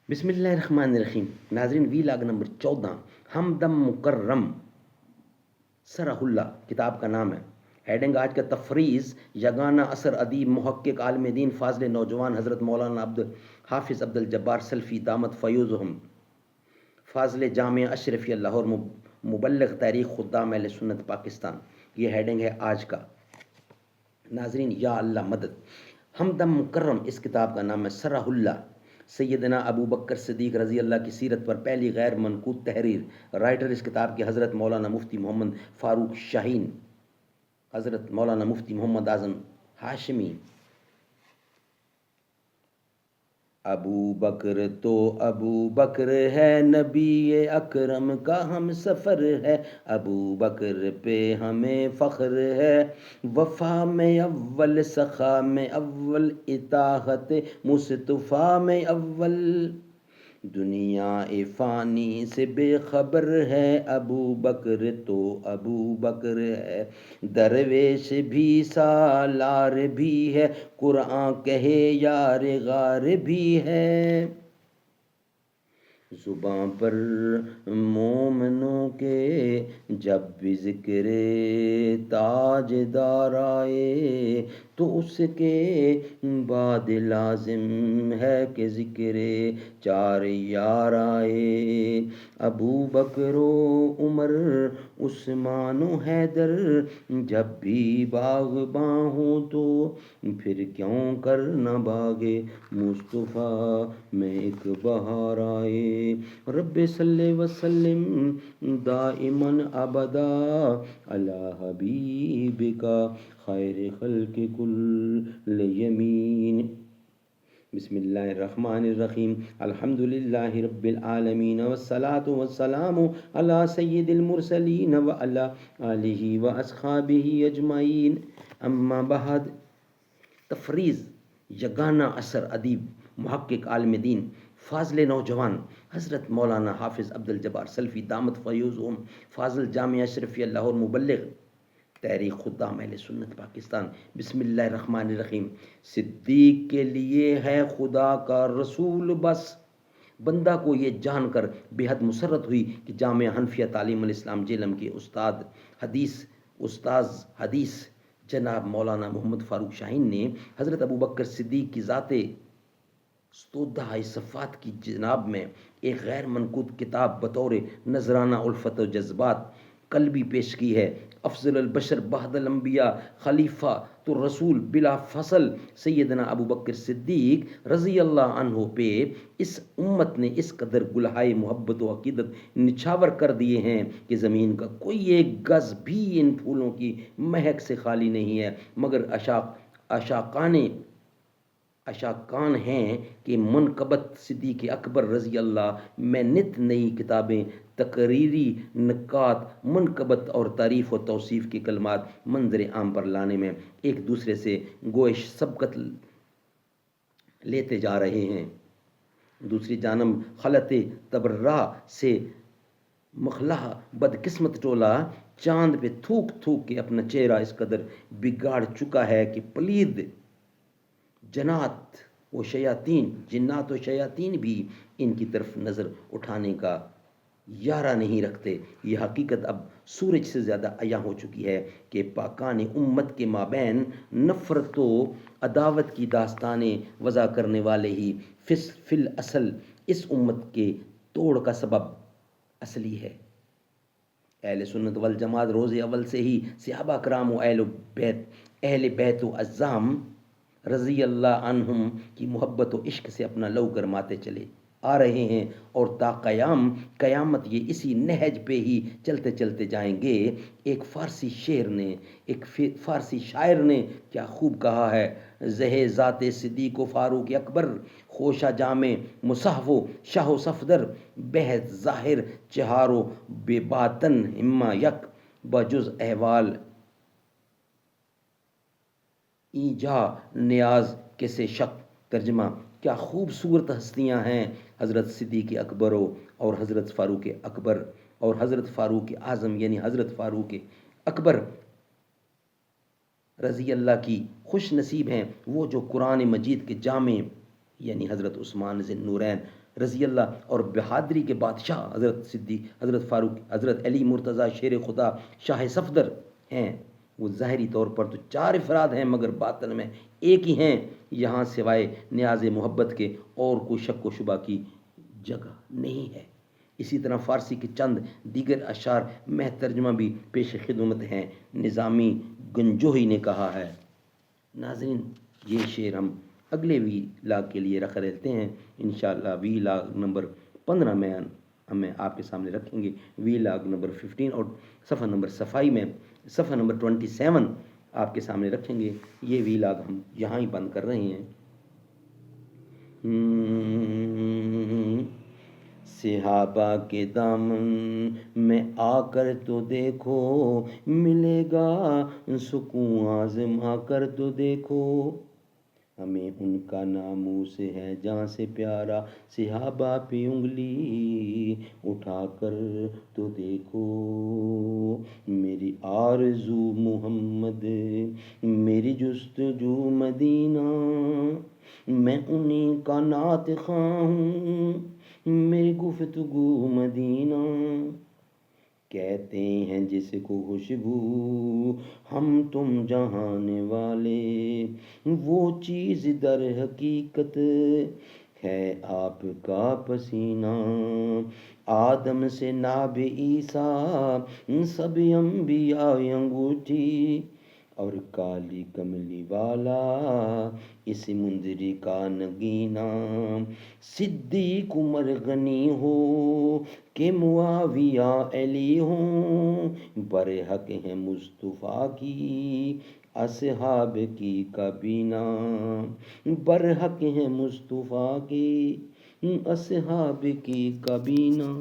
بسم اللہ الرحمن الرحیم ناظرین، وی لاگ نمبر 14 ہمدم مکرم سرہ اللہ کتاب کا نام ہے۔ ہیڈنگ آج کا تفریز یگانہ اثر ادیب محقق عالم دین فاضل نوجوان حضرت مولانا حافظ عبد الجبار سلفی دامت فیوزہم فاضل جامعہ اشرفیہ لاہور مبلغ تحریک خدام اہل سنت پاکستان، یہ ہیڈنگ ہے آج کا۔ ناظرین، یا اللہ مدد، ہمدم مکرم اس کتاب کا نام ہے۔ سرہ اللہ سیدنا ابو بکر صدیق رضی اللہ کی سیرت پر پہلی غیر منقوط تحریر۔ رائٹر اس کتاب کے حضرت مولانا مفتی محمد فاروق شاہین، حضرت مولانا مفتی محمد اعظم ہاشمی۔ ابو بکر تو ابو بکر ہے، نبی اکرم کا ہم سفر ہے۔ ابو بکر پہ ہمیں فخر ہے، وفا میں اول، سخا میں اول، اطاعت مصطفیٰ میں اول۔ دنیا فانی سے بے خبر ہے، ابو بکر تو ابو بکر ہے۔ درویش بھی سالار بھی ہے، قرآن کہے یار غار بھی ہے۔ زباں پر مومنوں کے جب بھی ذکر تاجدار آئے، تو اس کے بعد لازم ہے کہ ذکر چار یار آئے۔ ابو بکر و عمر، عثمان و حیدر، جب بھی باغباں ہوں تو پھر کیوں کر نہ باغ مصطفیٰ میں ایک بہار آئے۔ رب صلی وسلم دائماً ابدا علی حبیبک خیر خلق کل یمین۔ بسم اللہ الرحمن الرحیم، الحمدللہ رب العالمین، والصلاة والسلام علی سید المرسلین وعلی آلہ واصحابہ اجمعین، اما بعد۔ تفریز یگانہ اثر ادیب محقق عالم دین فاضل نوجوان حضرت مولانا حافظ عبد الجبار سلفی دامت فیوزہم فاضل جامعہ اشرفیہ لاہور مبلغ تحریک خدام اہل سنت پاکستان۔ بسم اللہ الرحمن الرحیم۔ صدیق کے لیے ہے خدا کا رسول بس، بندہ کو یہ جان کر بے حد مسرت ہوئی کہ جامعہ حنفیہ تعلیم الاسلام جیلم کے استاذ حدیث جناب مولانا محمد فاروق شاہین نے حضرت ابو بکر صدیق کی ذات ستودہ صفات کی جناب میں ایک غیر منقوط کتاب بطور نذرانہ الفت و جذبات قلبی پیش کی ہے۔ افضل البشر بعد الانبیاء، خلیفہ تو رسول بلا فصل سیدنا ابو بکر صدیق رضی اللہ عنہ پہ اس امت نے اس قدر گلہائے محبت و عقیدت نچھاور کر دیے ہیں کہ زمین کا کوئی ایک گز بھی ان پھولوں کی مہک سے خالی نہیں ہے، مگر اشاقان ہیں کہ منقبت صدیق اکبر رضی اللہ میں نت نئی کتابیں، تقریری نکات، منقبت اور تعریف و توصیف کے کلمات منظر عام پر لانے میں ایک دوسرے سے گوش سبقت لیتے جا رہے ہیں۔ دوسری جانب خلط تبرہ سے مخلہ بدقسمت ٹولہ چاند پہ تھوک تھوک کے اپنا چہرہ اس قدر بگاڑ چکا ہے کہ پلید جنات و شیاطین بھی ان کی طرف نظر اٹھانے کا یارہ نہیں رکھتے۔ یہ حقیقت اب سورج سے زیادہ عیاں ہو چکی ہے کہ پاکان امت کے مابین نفرت و عداوت کی داستانیں وضع کرنے والے ہی فی الاصل اس امت کے توڑ کا سبب اصلی ہے۔ اہل سنت والجماعت روز اول سے ہی صحابہ کرام و اہل بیت و اعظام رضی اللہ عنہم کی محبت و عشق سے اپنا لو گرماتے چلے آ رہے ہیں، اور تا قیامت یہ اسی نہج پہ ہی چلتے چلتے جائیں گے۔ ایک فارسی شاعر نے کیا خوب کہا ہے: زہ ذات صدیق و فاروق اکبر، خوشا جام مصحف و شاہ و صفدر، بہت ظاہر چہار و بے باطن ہمہ یک، بجز احوال ایجا نیاز کسے شک۔ ترجمہ: کیا خوبصورت ہستیاں ہیں حضرت صدیق اکبر اور حضرت فاروق اکبر اور حضرت فاروق اعظم یعنی حضرت فاروق اکبر رضی اللہ کی خوش نصیب ہیں وہ جو قرآن مجید کے جامع یعنی حضرت عثمان ذی النورین رضی اللہ، اور بہادری کے بادشاہ حضرت صدیق، حضرت فاروق، حضرت علی مرتضیٰ شیر خدا شاہ صفدر ہیں۔ وہ ظاہری طور پر تو چار افراد ہیں مگر باطن میں ایک ہی ہیں۔ یہاں سوائے نیاز محبت کے اور کوئی شک و شبہ کی جگہ نہیں ہے۔ اسی طرح فارسی کے چند دیگر اشعار میں ترجمہ بھی پیش خدمت ہیں۔ نظامی گنجوہی نے کہا ہے۔ ناظرین، یہ شعر ہم اگلے وی لاگ کے لیے رکھ لیتے ہیں انشاءاللہ۔ وی لاگ نمبر 15 میں ہمیں آپ کے سامنے رکھیں گے، وی لاگ نمبر 15 اور صفحہ نمبر صفائی میں صفحہ نمبر 27 آپ کے سامنے رکھیں گے۔ یہ وی لاگ ہم یہاں ہی بند کر رہے ہیں۔ صحابہ کے دامن میں آ کر تو دیکھو، ملے گا سکون آزما کر تو دیکھو۔ ہمیں ان کا ناموس ہے جہاں سے پیارا، صحابہ پہ انگلی اٹھا کر تو دیکھو۔ میری آرزو محمد، میری جستجو مدینہ، میں انہیں کا نعت خواں ہوں، میری گفتگو مدینہ۔ کہتے ہیں جس کو خوشبو ہم تم جہانے والے، وہ چیز در حقیقت ہے آپ کا پسینہ۔ آدم سے ناب عیسیٰ سب انبیاء انگوٹھی، اور کالی کملی والا اس منظری کا نگینہ۔ صدیق عمر غنی ہو کہ معاویہ علی ہوں، برحق ہے مصطفیٰ کی اصحاب کی کابینہ، برحق ہے مصطفیٰ کی اصحاب کی کابینہ۔